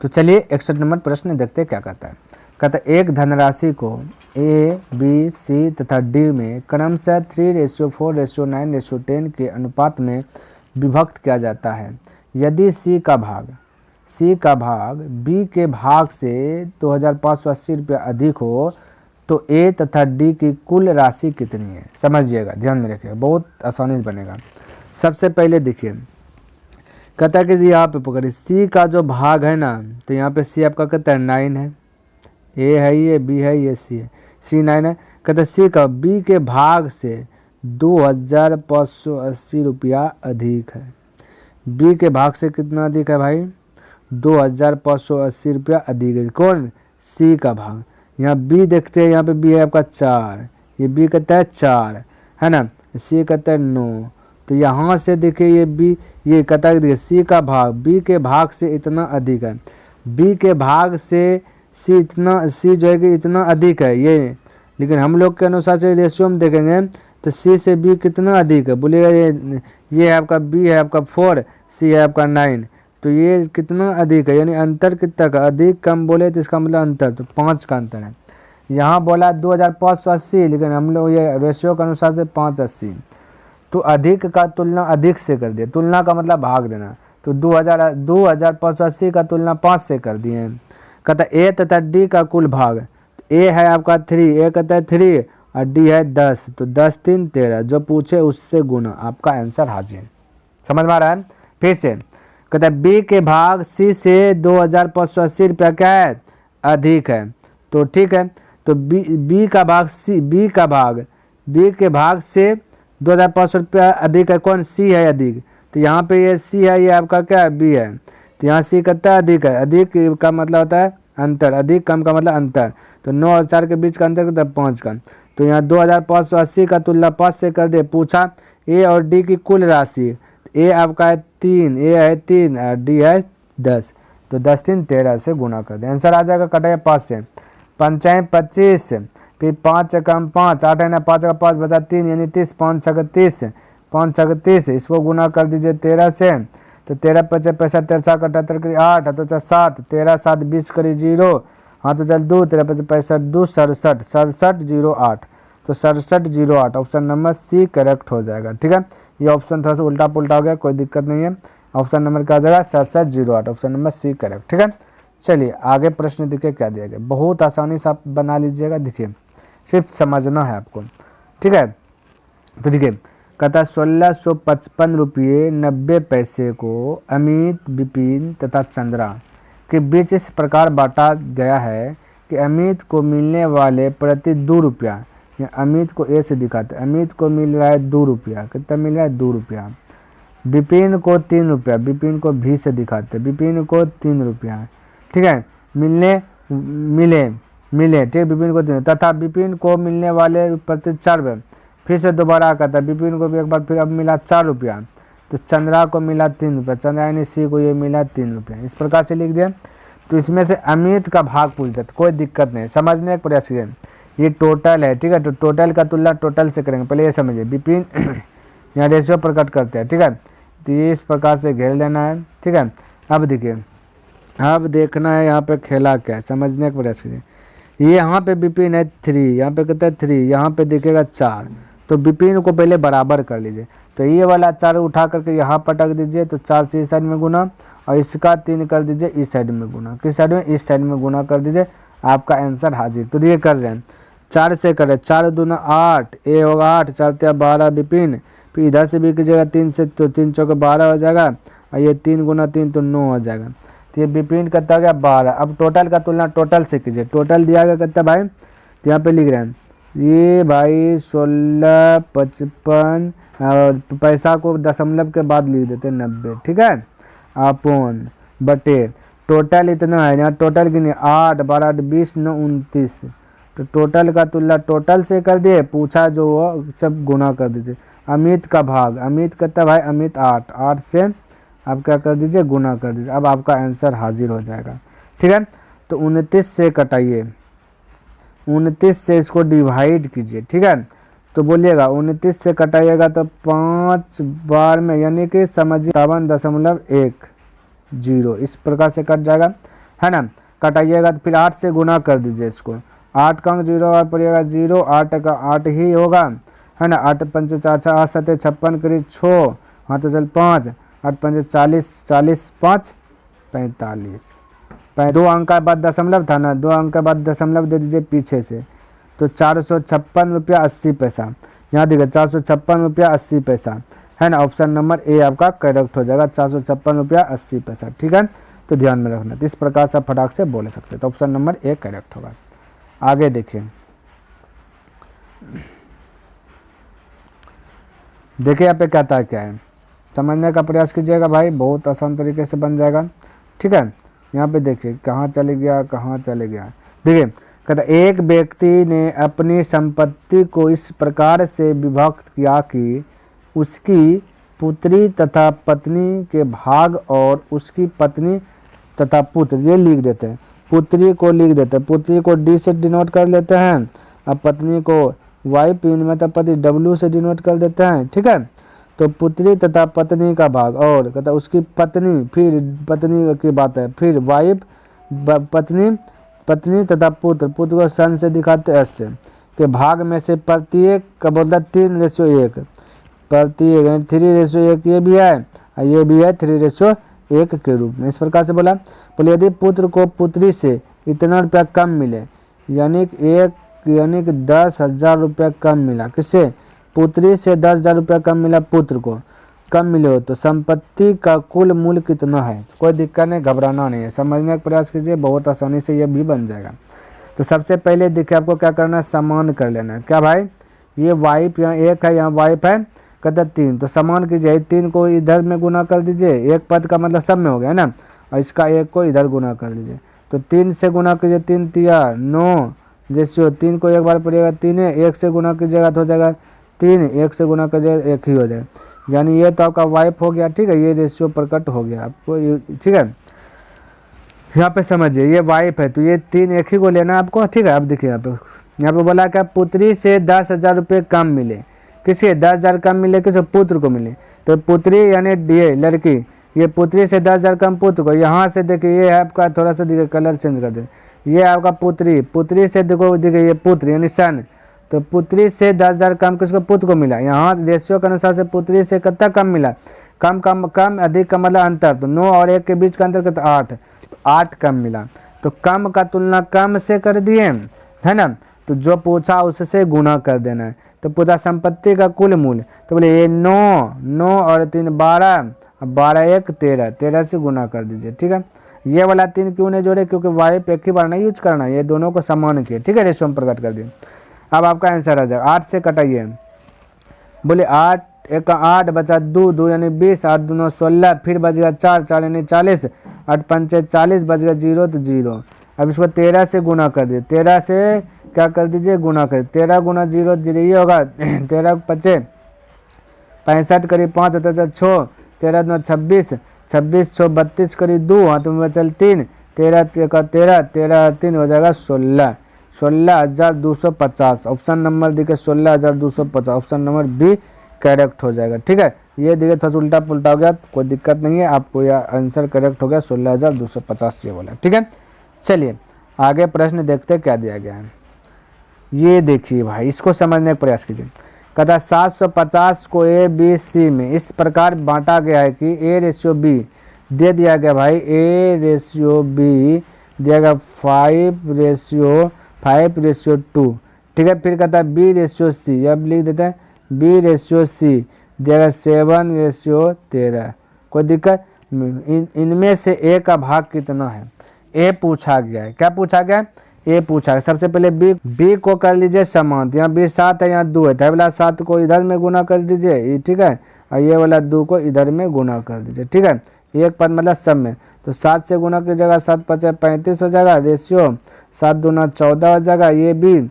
तो चलिए 61 नंबर प्रश्न देखते क्या कहता है। कहता है एक धनराशि को ए, बी, सी तथा डी में क्रमशः 3:4:9:10 के अनुपात में विभक्त किया जाता है। यदि सी का भाग बी के भाग से 2580 रुपया अधिक हो तो ए तथा डी की कुल राशि कितनी है। समझिएगा, ध्यान में रखिएगा, बहुत आसानी से बनेगा। सबसे पहले देखिए, कहता है कि यहाँ पे पकड़िए सी का जो भाग है ना, तो यहाँ पे सी आपका कहता है 9 है, ए है ये, बी है ये, सी है, सी 9 है। कहता है सी का बी के भाग से 2580 रुपया अधिक है। बी के भाग से कितना अधिक है भाई, 2580 रुपया अधिक है। कौन, सी का भाग। यहाँ बी देखते हैं, यहाँ पे बी है आपका 4, ये बी कहता है 4 है ना, सी कहता है 9। तो यहाँ से देखिए ये बी, ये कहता है देखिए सी का भाग बी के भाग से इतना अधिक है, बी के भाग से सी इतना, सी जो है कि इतना अधिक है ये, लेकिन हम लोग के अनुसार से रेशियो में देखेंगे तो सी से बी कितना अधिक है, बोलिएगा ये है आपका बी है आपका 4, सी है आपका 9, तो ये कितना अधिक है, यानी अंतर कितना का, अधिक कम बोले तो इसका मतलब अंतर, तो 5 का अंतर है। यहाँ बोला 2580, लेकिन हम लोग ये रेशियो के अनुसार से 580, तो अधिक का तुलना अधिक से कर दिए, तुलना का मतलब भाग देना, तो 2580 का तुलना 5 से कर दिए। कहता ए तथा डी का कुल भाग, ए है आपका 3, ए कहता है 3 और डी है 10, तो 10 3 13, जो पूछे उससे गुना, आपका आंसर हाजिर। समझ में आ रहा है। फिर से कहता है बी के भाग सी से 2580 रुपया क्या है, अधिक है, तो ठीक है, तो बी का भाग सी, बी के भाग से 2500 रुपया अधिक है, कौन, सी है अधिक, तो यहाँ पे ये सी है, ये आपका क्या है, बी है, तो यहाँ सी कितना अधिक है, अधिक का मतलब होता है अंतर, अधिक कम का मतलब अंतर, तो 9 और 4 के बीच का अंतर कितना, 5 का, तो यहाँ 2580 का तुलना 5 से कर दे। पूछा ए और डी की कुल राशि, ए आपका है 3, ए है 3 और डी है 10, तो 10 3 13 से गुना कर दे, आंसर आ जाएगा। कटाया 5 से, 5 25, फिर 5 कम 5, 8 है ना, 5 का 5 बचा 3 यानी 30, 5 6 30, 5 6 30, इसको गुना कर दीजिए 13 से, तो 13 5 65 13 6 78 करी 8, तो 7 13 7 20 करी 0, हाँ तो चल 2 13 5 65 2 67 67 08, तो 67 08, ऑप्शन नंबर सी करेक्ट हो जाएगा। ठीक है, ये ऑप्शन थोड़ा सा उल्टा पुल्टा हो गया, कोई दिक्कत नहीं है, ऑप्शन नंबर क्या आ जाएगा, 67 08, ऑप्शन नंबर सी करेक्ट। ठीक है, चलिए आगे प्रश्न देखिए क्या दिया गया, बहुत आसानी से आप बना लीजिएगा, देखिए सिर्फ समझना है आपको। ठीक है, तो देखिए कहता 1655 रुपये 90 पैसे को अमित, विपिन तथा चंद्रा के बीच इस प्रकार बांटा गया है कि अमित को मिलने वाले प्रति 2 रुपया, या अमित को ए से दिखाते, अमित को मिल रहा है 2 रुपया, कितना मिल रहा है 2 रुपया, विपिन को 3 रुपया, विपिन को भी से दिखाते, विपिन को 3 रुपया। ठीक है, मिले ठीक, विपिन को 3, तथा विपिन को मिलने वाले प्रति 4 रुपये, फिर से दोबारा कहता है विपिन को भी एक बार फिर अब मिला 4 रुपया, तो चंद्रा को मिला 3 रुपया, चंद्रा यानी सी को ये मिला 3 रुपया, इस प्रकार से लिख दिया। तो इसमें से अमित का भाग पूछ देते, कोई दिक्कत नहीं, समझने का प्रयास कीजिए, ये टोटल है। ठीक है, तो टोटल का तुलना टोटल से करेंगे, पहले ये समझिए, विपिन यहाँ रेशियो प्रकट करते हैं। ठीक है, तो ये इस प्रकार से घेर लेना है। ठीक है, अब देखिए, अब देखना है यहाँ पे खेला क्या है, समझने का प्रयास कीजिए। ये यहाँ पे विपिन है 3, यहाँ पे कहता है 3, यहाँ पे दिखेगा 4, तो विपिन को पहले बराबर कर लीजिए, तो ये वाला 4 उठा करके यहाँ पटक दीजिए, तो 4 से इस साइड में गुना और इसका 3 कर दीजिए इस साइड में गुना, किस साइड में, इस साइड में गुना कर दीजिए, आपका आंसर हाजिर। तो ये कर रहे हैं 4 से करें, 4 दूना 8, ए होगा 8, 4 3 12 विपिन, फिर इधर से भी कीजिएगा 3 से, तो 3 चौके 12 हो जाएगा, और ये 3 गुना 3 तो 9 हो जाएगा, तो ये विपिन कितना हो गया 12। अब टोटल का तुलना टोटल से कीजिए, टोटल दिया गया कितना भाई, तो यहाँ पे लिख रहे हैं ये भाई 16 55, और पैसा को दशमलव के बाद लिख देते 90। ठीक है, अपन बटे टोटल इतना है, यहाँ टोटल गिने 8 12 20 9 29, तो टोटल का तुलना टोटल से कर दिए, पूछा जो वो सब गुना कर दीजिए। अमित का भाग, अमित कितना भाई, अमित 8, 8 से आप क्या कर दीजिए, गुना कर दीजिए, अब आपका आंसर हाजिर हो जाएगा। ठीक है, तो 29 से कटाइए, 29 से इसको डिवाइड कीजिए। ठीक है, तो बोलिएगा 29 से कटाइएगा तो 5 बार में, यानी कि समझिए 57.10, इस प्रकार से कट जाएगा। है ना, कटाइएगा तो फिर 8 से गुना कर दीजिए इसको, 8 का अंक 0 और पड़ेगा 0, 8 का 8 ही होगा, है ना, 8 पंचे 4 4 8 7 56 करीब 6, हाँ तो चल 5, 8 पंचे 40, 40 5 45, 2 अंक का बाद दशमलव था ना, 2 अंक के बाद दशमलव दे दीजिए पीछे से, तो 456 रुपया 80 पैसा, यहाँ देखिए 456 रुपया 80 पैसा, है ना, ऑप्शन नंबर ए आपका करेक्ट हो जाएगा, 456 रुपया 80 पैसा, ठीक है, तो ध्यान में रखना, तो इस प्रकार से आप फटाक से बोल सकते हैं, तो ऑप्शन नंबर ए करेक्ट होगा। आगे देखिए, देखिए यहाँ पे कहता है क्या है, समझने का प्रयास कीजिएगा भाई, बहुत आसान तरीके से बन जाएगा, ठीक है। यहाँ पे देखिए कहाँ चले गया, कहाँ चले गया, देखिए कहता एक व्यक्ति ने अपनी संपत्ति को इस प्रकार से विभक्त किया कि उसकी पुत्री तथा पत्नी के भाग और उसकी पत्नी तथा पुत्र, ये लिख देते हैं, पुत्री को लिख देते हैं, पुत्री को डी से डिनोट कर लेते हैं, अब पत्नी को वाइफ इनमें तो पति डब्ल्यू से डिनोट कर देते हैं, ठीक है। तो पुत्री तथा पत्नी का भाग और कहता उसकी पत्नी, फिर पत्नी की बात है, फिर वाइफ पत्नी, पत्नी तथा पुत्र, पुत्र को सन से दिखाते एस से, के भाग में से प्रत्येक का बोलता 3:1, प्रत्येक 3:1 ये भी है और ये भी है 3:1 के रूप में, इस प्रकार से बोला। बोले यदि पुत्र को पुत्री से इतना रुपया कम मिले, यानी कि 10,000 रुपया कम मिला, किससे, पुत्री से 10,000 रुपया कम मिला, पुत्र को कम मिले हो, तो संपत्ति का कुल मूल्य कितना है, कोई दिक्कत नहीं, घबराना नहीं है, समझने का प्रयास कीजिए, बहुत आसानी से ये भी बन जाएगा। तो सबसे पहले देखिए आपको क्या करना है, समान कर लेना है, क्या भाई, ये वाइफ यहाँ 1 है, यहाँ वाइफ है, कहता 3, तो समान कीजिए, 3 को इधर में गुना कर दीजिए, एक पद का मतलब सब में हो गया ना, और इसका 1 को इधर गुना कर दीजिए, तो 3 से गुना कीजिए, 3 तिया 9, जैसे 3 को एक बार पड़ेगा 3 है, 1 से गुना कीजिएगा तो हो जाएगा 3, 1 से गुना कीजिएगा 1 ही हो जाएगा, यानी ये तो आपका वाइफ हो गया, ठीक है, ये रेशियो प्रकट हो गया आपको, ठीक है। यहाँ पे समझिए ये वाइफ है, तो ये 3 एक ही को लेना है आपको, ठीक है। अब देखिए यहाँ पे बोला क्या, पुत्री से 10,000 रुपये कम मिले, किसी 10,000 कम मिले, किसी पुत्र को मिले, तो पुत्री यानी ये लड़की, ये पुत्री से 10,000 कम पुत्र को, यहाँ से देखिए ये है आपका, थोड़ा सा देखिए कलर चेंज कर दे, ये आपका पुत्री, पुत्री से देखो देखिए ये पुत्र यानी सन, तो पुत्री से 10,000 कम किसको, पुत्र को मिला, यहाँ रेशियो के अनुसार से पुत्री से कितना कम मिला, कम कम कम, अधिक का मतलब अंतर, तो 9 और 1 के बीच का अंतर कितना 8, तो 8 कम मिला, तो कम का तुलना कम से कर दिए, है ना, तो जो पूछा उससे गुना कर देना है, तो पूछा संपत्ति का कुल मूल्य, तो बोले ये 9 और 3 12, 12 1 13, 13 से गुना कर दीजिए, ठीक है। ये वाला 3 क्यों नहीं जोड़े, क्योंकि वाइफ एक ही बार नहीं यूज करना, ये दोनों को समान किए, ठीक है, रेशियो में प्रकट कर दिए। अब आपका आंसर आ जाएगा, 8 से कटाइए, बोले 8 1 8 बचा 2 2 यानी 20, 8 2 16, फिर बच गया 4 4 यानी 40, 8 5 40, बच गया 0 तो 0। अब इसको 13 से गुना कर दिए, 13 से क्या कर दीजिए, गुना कर, 13 गुना 0 0 ये होगा 13 5 65 करीब 5 6, 13 2 26, 26 6 32 करीब 2, हाथ में बचल 3, 13 का 13, 13 3 हो जाएगा 16, 16,250, ऑप्शन नंबर देखिए 16,250, ऑप्शन नंबर बी करेक्ट हो जाएगा, ठीक है। ये देखिए थोड़ा उल्टा पुल्टा हो गया, कोई दिक्कत नहीं है, आपको यह आंसर करेक्ट हो गया, 16,250 ये बोला, ठीक है। चलिए आगे प्रश्न देखते क्या दिया गया है, ये देखिए भाई, इसको समझने का प्रयास कीजिए। कहता 750 को ए बी सी में इस प्रकार बांटा गया है कि A/B दे दिया गया भाई, A/B दिया गया 5:2, ठीक है। फिर कहता है B/C, अब लिख देते हैं B/C दिया गया 7:13, कोई दिक्कत, इनमें से ए का भाग कितना है, ए पूछा गया है, क्या पूछा गया है, ए पूछा है। सबसे पहले बी को कर लीजिए समान, यहाँ 20 7 है, यहाँ 2 है, तो ये वाला 7 को इधर में गुना कर दीजिए, ठीक है, और ये वाला 2 को इधर में गुना कर दीजिए, ठीक है, एक पद मतलब सब में, तो 7 से गुना कीजिएगा, 7 5 35 हो जाएगा, रेशियो 7 दूना 14 हो जाएगा, ये भी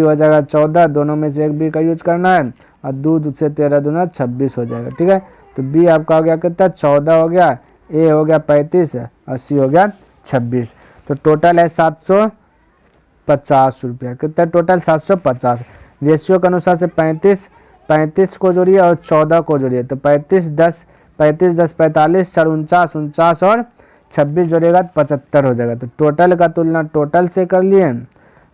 हो जाएगा 14, दोनों में से एक बी का यूज करना है, और 2 से 13 दूना 26 हो जाएगा, ठीक है। तो बी आपका हो गया कितना, 14 हो गया, ए हो गया 35 और सी हो गया 26, तो टोटल है 750 रुपया, कितना टोटल 750, रेशियो के अनुसार से 35 को जोड़िए और 14 को जोड़िए, तो 35 10 45 4 49 49 और 26 जोड़ेगा तो 75 हो जाएगा। तो टोटल का तुलना टोटल से कर लिए,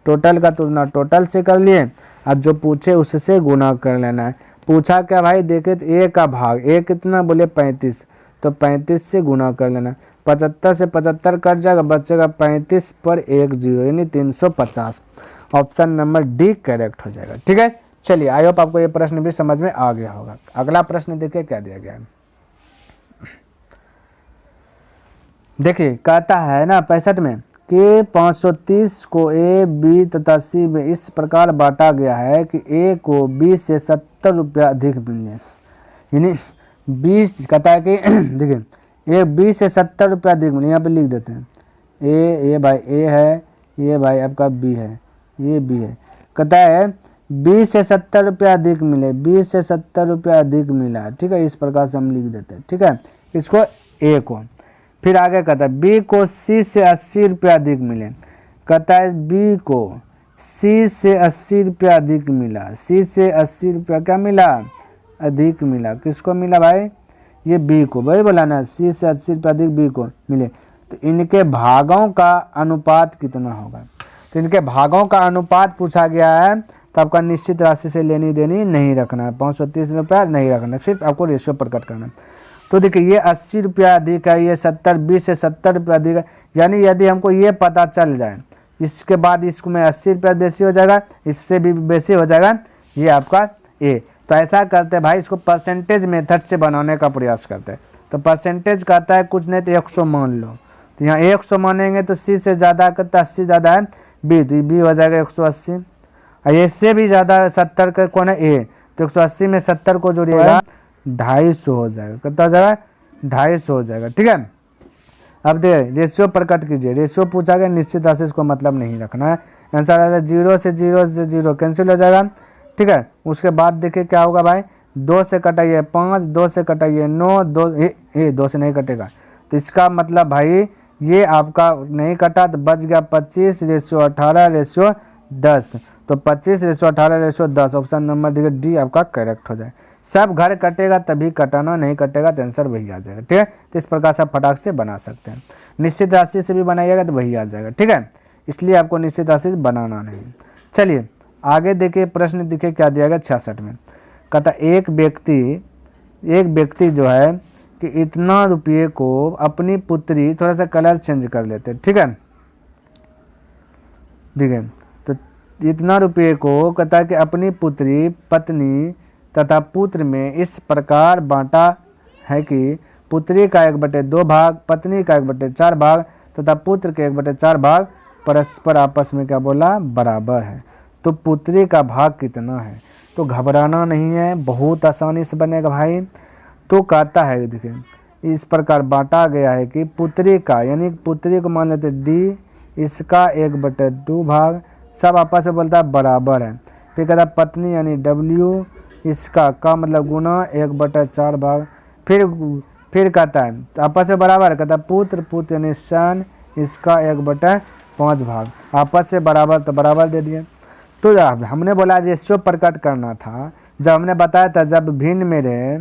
टोटल का तुलना टोटल से कर लिए, अब जो पूछे उससे गुना कर लेना है। पूछा क्या भाई, देखे तो ए का भाग, ए कितना बोले 35, तो 35 से गुना कर लेना। 75 से 75 कट जाएगा, बचेगा 35 पर 1 0 यानी 350। ऑप्शन नंबर डी करेक्ट हो जाएगा। ठीक है, चलिए आई होप आपको ये प्रश्न भी समझ में आ गया होगा। अगला प्रश्न देखिए क्या दिया गया है। देखिए कहता है ना 65 में कि 530 को ए बी तथा सी में इस प्रकार बांटा गया है कि ए को बी से 70 रुपया अधिक मिले, यानी 20 कहता है कि देखिए ए बी से 70 रुपया अधिक मिले, यहाँ पे लिख देते हैं ये भाई ए है, ये भाई आपका बी है, ये बी है। कहता है 20 से 70 रुपया अधिक मिले, 20 से 70 रुपया अधिक मिला। ठीक है, इस प्रकार से हम लिख देते हैं। ठीक है, इसको ए को। फिर आगे कहता है बी को सी से 80 रुपया अधिक मिले। कहता है बी को सी से 80 रुपया अधिक मिला, सी से 80 रुपया क्या मिला, अधिक मिला। किसको मिला भाई, ये बी को, भाई बोला ना सी से 80 रुपया अधिक बी को मिले। तो इनके भागों का अनुपात कितना होगा, तो इनके भागों का अनुपात पूछा गया है। तो आपका निश्चित राशि से लेनी देनी नहीं रखना है, 530 रुपया नहीं रखना है, सिर्फ आपको रेशियो प्रकट करना है। तो देखिए ये 80 रुपया अधिक है, ये 70, 20 से 70 रुपया अधिक है। यानी यदि हमको ये पता चल जाए, इसके बाद इसमें 80 रुपया बेसी हो जाएगा, इससे भी बेसी हो जाएगा, ये आपका ए। तो ऐसा करते हैं भाई, इसको परसेंटेज मेथड से बनाने का प्रयास करते हैं। तो परसेंटेज कहता है कुछ नहीं तो 100 मान लो, तो यहाँ 100 मानेंगे तो सी से ज़्यादा करता 80 ज़्यादा है बी, तो बी हो जाएगा 180। और इससे भी ज़्यादा 70 का कौन है ए, तो 180 में 70 को जोड़िएगा 250 हो जाएगा। कितना हो जाएगा, 250 हो जाएगा। ठीक है, अब देखिए रेशियो प्रकट कीजिए। रेशियो पूछा गया, निश्चित राशि इसको मतलब नहीं रखना है। आंसर आ जाएगा 0 से 0 कैंसिल हो जाएगा। ठीक है, उसके बाद देखिए क्या होगा भाई, 2 से कटाइए 5, 2 से कटाइए 9, 2 से नहीं कटेगा। तो इसका मतलब भाई ये आपका नहीं कटा तो बच गया 25 रेशियो 18 रेशियो 10। तो 25 रेशियो 18 रेशियो 10, ऑप्शन नंबर देखिए डी आपका करेक्ट हो जाए। सब घर कटेगा तभी कटाना, नहीं कटेगा तो आंसर वही आ जाएगा। ठीक है, तो इस प्रकार से आप फटाक से बना सकते हैं। निश्चित राशि से भी बनाइएगा तो वही आ जाएगा। ठीक है, इसलिए आपको निश्चित राशि से बनाना नहीं। चलिए आगे देखिए प्रश्न देखिए क्या दिया गया 66 में। कहता एक व्यक्ति जो है कि इतना रुपये को अपनी पुत्री, थोड़ा सा कलर चेंज कर लेते हैं। ठीक है, देखिए तो इतना रुपये को कहता है कि अपनी पुत्री, पत्नी तथा पुत्र में इस प्रकार बांटा है कि पुत्री का 1/2 भाग, पत्नी का 1/4 भाग तथा पुत्र के 1/4 भाग परस्पर आपस में क्या बोला, बराबर है। तो पुत्री का भाग कितना है, तो घबराना नहीं है, बहुत आसानी से बनेगा भाई। तो कहता है देखिए इस प्रकार बांटा गया है कि पुत्री का, यानी पुत्री को मान लेते डी, इसका 1/2 भाग, सब आपस में बोलता है बराबर है। फिर कहता है पत्नी यानी डब्ल्यू, इसका का मतलब गुना 1/4 भाग। फिर कहता है आपस में बराबर, कहता है पुत्र यानी सन, इसका 1/5 भाग, आपस में बराबर तो बराबर दे दिए। तो हमने बोला रेशियो प्रकट करना था, जब हमने बताया था जब भिन्न में रहे,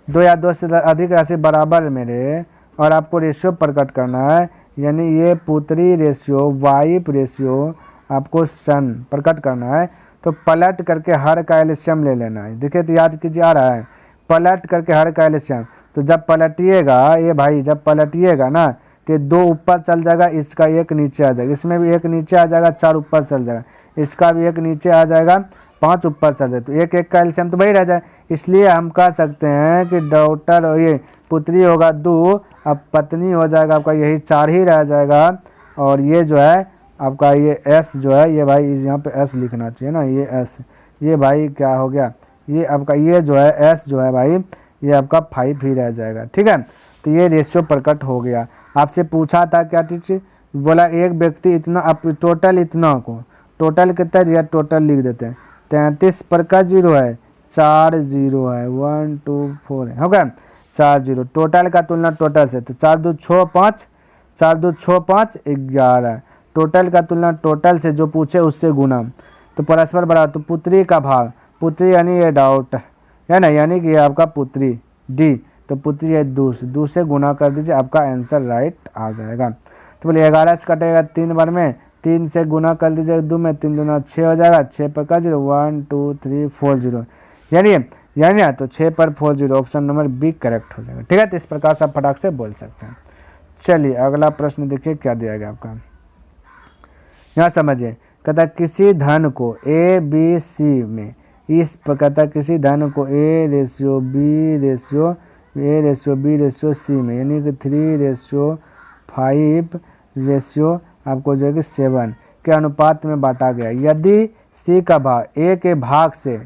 2 या 2 से अधिक राशि बराबर में रहे और आपको रेशियो प्रकट करना है, यानी ये पुत्री रेशियो, वाइफ रेशियो आपको सन प्रकट करना है। तो पलट करके हर का एलसीएम ले लेना है। देखिए तो याद कीजिए, आ रहा है पलट करके हर का एलसीएम। तो जब पलटिएगा ये भाई, जब पलटिएगा ना तो 2 ऊपर चल जाएगा, इसका 1 नीचे आ जाएगा, इसमें भी 1 नीचे आ जाएगा, 4 ऊपर चल जाएगा, इसका भी 1 नीचे आ जाएगा, 5 ऊपर चल जाए, तो 1 का एलसीएम तो वही रह जाए। इसलिए हम कह सकते हैं कि डॉटर, ये पुत्री होगा 2, अब पत्नी हो जाएगा आपका यही 4 ही रह जाएगा। और ये जो है आपका ये एस जो है, ये भाई यहाँ पे एस लिखना चाहिए ना, ये एस, ये भाई क्या हो गया, ये आपका ये जो है एस जो है भाई, ये आपका 5 ही रह जाएगा। ठीक है, तो ये रेशियो प्रकट हो गया। आपसे पूछा था क्या चीज, बोला एक व्यक्ति इतना, अब टोटल इतना को, टोटल कितना दिया, टोटल लिख देते हैं 33 पर का 0 है, 4 0 है, 1 2 4 है, हो गया 4 0। टोटल का तुलना टोटल से, तो 4 2 6 5, 4 2 6 5 11। टोटल का तुलना टोटल से, जो पूछे उससे गुना, तो परस्पर बराबर। तो पुत्री का भाग, पुत्री यानी ये डॉटर है ना, यानी कि ये आपका पुत्री डी, तो पुत्री है 2 से गुना कर दीजिए, आपका आंसर राइट आ जाएगा। तो बोले 11 से कटेगा 3 बार में, 3 से गुना कर दीजिएगा 2 में, 3 दूना 6 हो जाएगा, 6 पर का 0 1 2 3 4 0 यानी तो 6 पर 4 0, ऑप्शन नंबर बी करेक्ट हो जाएगा। ठीक है, तो इस प्रकार से आप फटाक से बोल सकते हैं। चलिए अगला प्रश्न देखिए क्या दिया गया आपका, यहाँ समझिए। कहता किसी धन को ए बी सी में इस कहता किसी धन को A ratio B ratio C में यानी कि 3:5 रेशियो आपको जो है कि 7 के अनुपात में बांटा गया। यदि सी का भाग ए के भाग से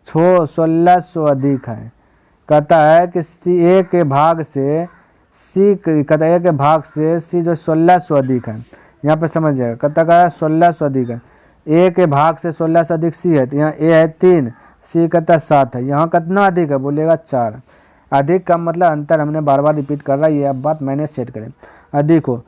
1600 अधिक है, कहता है कि सी ए के भाग से सी कहता है ए के भाग से सी जो 1600 अधिक है, यहाँ पे समझ जाएगा। कहता है 1600 अधिक है, ए के भाग से 1600 अधिक सी है, तो यहाँ ए है 3, सी कहता 7 है, यहाँ कितना अधिक है बोलिएगा 4। अधिक का मतलब अंतर हमने बार बार रिपीट कर रहा है, ये अब बात मैंने सेट करें। अधिक हो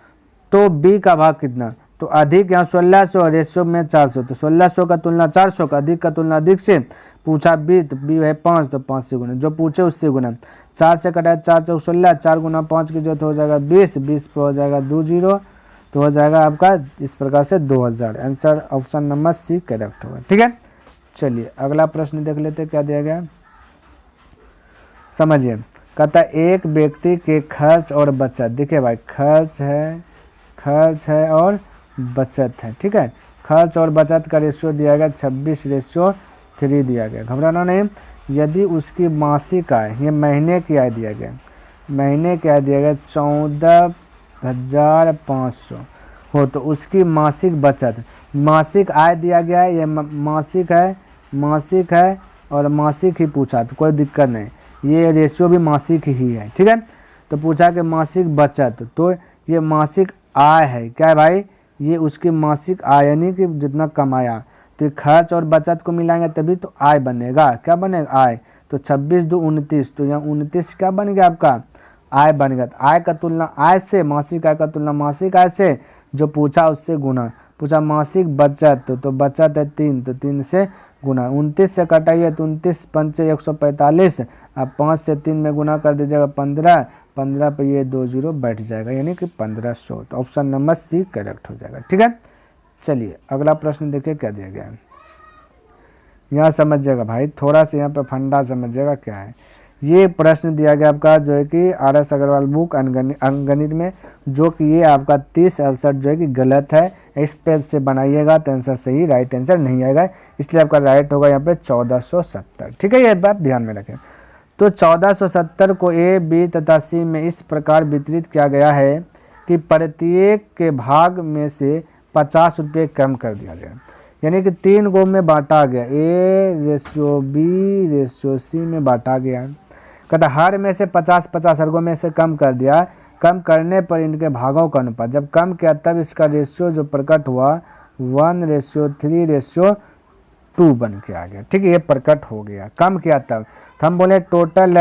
तो बी का भाग कितना, तो अधिक यहाँ 1600 रेशियो में 400, तो 1600 का तुलना 400 का, अधिक का तुलना अधिक से पूछा बी, तो बी है 5, तो 5 से गुना, जो पूछे उससे गुना। 4 से कटा 4 चौक 16, 4 गुना 5 की जरूरत हो जाएगा 20, 20 पे हो जाएगा 2 0, तो हो जाएगा आपका इस प्रकार से 2000। Answer option number C correct होगा। ठीक है, चलिए अगला प्रश्न देख लेते क्या दिया गया, समझिए। कहता एक व्यक्ति के खर्च और बचत, देखिए भाई खर्च है और बचत है। ठीक है, खर्च और बचत का रेशियो दिया गया 26:3 दिया गया, घबराना नहीं। यदि उसकी मासिक आय, ये महीने की आय दिया गया, महीने की आय दिया गया 14,500 हो, तो उसकी मासिक बचत, मासिक आय दिया गया है, ये मासिक है और मासिक ही पूछा, तो कोई दिक्कत नहीं, ये रेशियो भी मासिक ही है। ठीक है, तो पूछा कि मासिक बचत, तो ये मासिक आय है, क्या है भाई, ये उसकी मासिक आय यानी कि जितना कमाया, तो खर्च और बचत को मिलाएंगे तभी तो आय बनेगा, क्या बनेगा आय। तो 26 2 29, तो यहाँ 29 क्या बन गया आपका आय बन गया। आय का तुलना आय से, मासिक आय का तुलना मासिक आय से, जो पूछा उससे गुना। पूछा मासिक बचत, तो बचत है 3, तो 3 से गुना। 29 से कटाइए तो 29 5 145, अब 5 से 3 में गुना कर दीजिएगा 15, 15 पे ये 2 0 बैठ जाएगा यानी कि 1500, तो ऑप्शन नंबर सी करेक्ट हो जाएगा। ठीक है, चलिए अगला प्रश्न देखिए क्या दिया गया है, यहाँ समझिएगा भाई, थोड़ा सा यहाँ पे फंडा समझिएगा क्या है। ये प्रश्न दिया गया आपका जो है कि RS अग्रवाल बुक अंकगणित में, जो कि ये आपका 3068 जो है कि गलत है, इस पेज से बनाइएगा तो आंसर सही, राइट आंसर नहीं आएगा, इसलिए आपका राइट होगा यहाँ पे 1470। ठीक है, ये बात ध्यान में रखें। तो 1470 को ए बी तथा सी में इस प्रकार वितरित किया गया है कि प्रत्येक के भाग में से 50 रुपये कम कर दिया जाए, यानी कि 3 गो में बांटा गया, A ratio B ratio C में बांटा गया। कहता हर में से 50-50 हर गो में से कम कर दिया, कम करने पर इनके भागों का अनुपात जब कम किया तब इसका रेशियो जो प्रकट हुआ 1:3:2 बन के आ गया। ठीक है, ये प्रकट हो गया, कम किया तब। तो हम बोले टोटल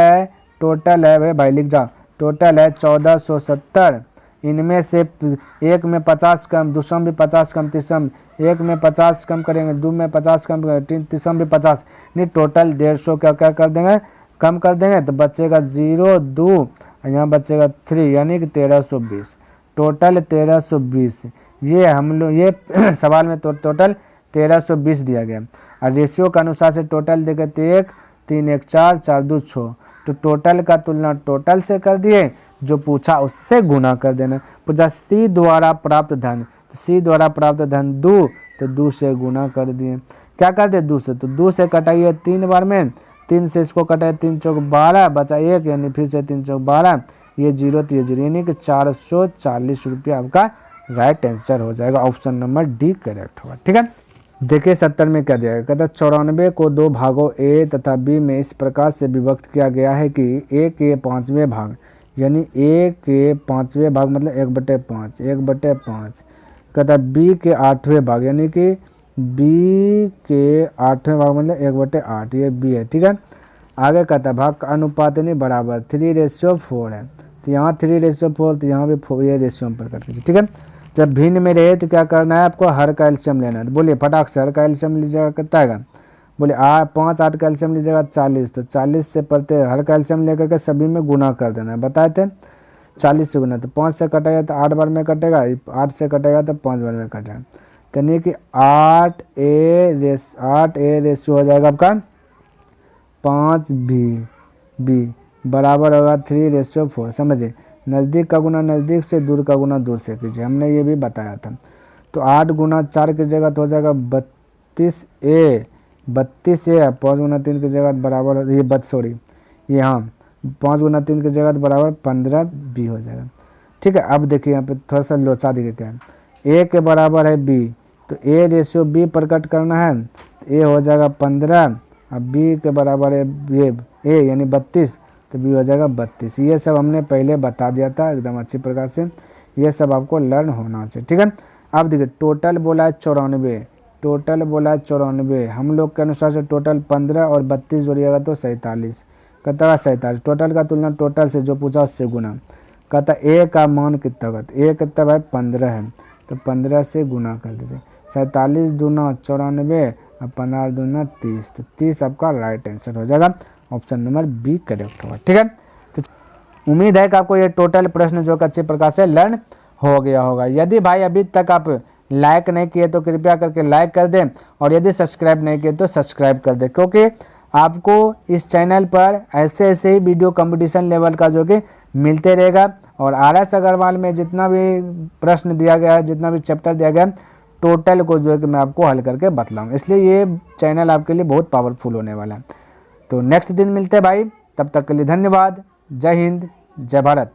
है भाई लिख जाओ, टोटल है 1470, इनमें से एक में 50 कम, दूसरा में भी 50 कम, तीसरा में एक में 50 कम करेंगे, 2 में 50 कम करेंगे, तीसरा में भी 50, नहीं टोटल 150 क्या कर देंगे, कम कर देंगे, तो बचेगा 0 2, यहाँ बचेगा 3 यानी कि 1320, टोटल 1320। ये हम लोग ये सवाल में तो टोटल 1320 दिया गया, और रेशियो के अनुसार से टोटल देखे तो 1 3 1 4 4 2 6, तो टोटल का तुलना टोटल से कर दिए, जो पूछा उससे गुना कर देना। पूछा सी द्वारा प्राप्त धन, तो सी द्वारा प्राप्त धन 2, तो 2 से गुना कर दिए। क्या कर दे 2 से, तो 2 से कटाइए 3 बार में, 3 से इसको कटाइए 3 चौक 12, बचा 1 यानी फिर से 3 चौक 12, ये 0 तो ये 0 यानी कि 440 रुपये आपका राइट आंसर हो जाएगा, ऑप्शन नंबर डी करेक्ट होगा। ठीक है, देखिए 70 में क्या दिया गया, कहता 94 को 2 भागों ए तथा बी में इस प्रकार से विभक्त किया गया है कि ए के 5वें भाग, यानी ए के 5वें भाग मतलब 1/5, कहता बी के 8वें भाग यानी कि बी के 8वें भाग मतलब 1/8, ये बी है। ठीक है, आगे कहता भाग का अनुपात नहीं बराबर 3:4 है, तो यहाँ 3:4, तो यहाँ भी 4, ये रेशियो पर कर लीजिए। ठीक है, जब भिन्न में रहे तो क्या करना है आपको, हर का एलसीएम लेना है, तो बोलिए फटाक से हर का एलसीएम लीजिएगा, कितना आएगा बोले 5 8 कैल्शियम लीजिएगा 40, तो 40 से प्रत्येक हर कैल्शियम लेकर के सभी में गुना कर देना है, बताए थे 40 से गुना, तो 5 से कटेगा तो 8 बार में कटेगा, 8 से कटेगा तो 5 बार में कटेगा, तो यानी कि 8a रेशियो हो जाएगा आपका 5b बराबर होगा 3:4। समझिए, नज़दीक का गुना नज़दीक से, दूर का गुना दूर से कीजिए, हमने ये भी बताया था। तो 8 गुना 4 की जगह तो हो जाएगा 32a, 5 गुना 3 की जगह बराबर ये हाँ 5 गुना 3 की जगह बराबर 15b हो जाएगा। ठीक है, अब देखिए यहाँ पे थोड़ा सा लोचा देखिए क्या है, a के बराबर है b, तो a रेशियो b प्रकट करना है, तो a हो जाएगा 15, अब b के बराबर है ये a यानी 32, तो b हो जाएगा 32। ये सब हमने पहले बता दिया था एकदम अच्छी प्रकार से, ये सब आपको लर्न होना चाहिए। ठीक है, अब देखिए टोटल बोला है 94, टोटल बोला है 94, हम लोग के अनुसार से टोटल 15 और 32 जोड़िएगा तो 47, कहता है 47, टोटल का तुलना टोटल से जो पूछा उससे गुना, कहता ए का मान कितना होगा, ए कितना भाई 15 है, तो 15 से गुना कर दीजिए, 47 दूना 94 और 15 दूना 30, तो 30 आपका राइट आंसर हो जाएगा, ऑप्शन नंबर बी करेक्ट होगा। ठीक है, तो उम्मीद है कि आपको ये टोटल प्रश्न जो अच्छे प्रकार से लर्न हो गया होगा। यदि भाई अभी तक आप लाइक नहीं किए तो कृपया करके लाइक कर दें, और यदि सब्सक्राइब नहीं किए तो सब्सक्राइब कर दें, क्योंकि आपको इस चैनल पर ऐसे ही वीडियो कंपटीशन लेवल का जो कि मिलते रहेगा। और RS अग्रवाल में जितना भी प्रश्न दिया गया है, जितना भी चैप्टर दिया गया है, टोटल को जो है कि मैं आपको हल करके बतलाऊँ, इसलिए ये चैनल आपके लिए बहुत पावरफुल होने वाला है। तो नेक्स्ट दिन मिलते हैं भाई, तब तक के लिए धन्यवाद। जय हिंद, जय भारत।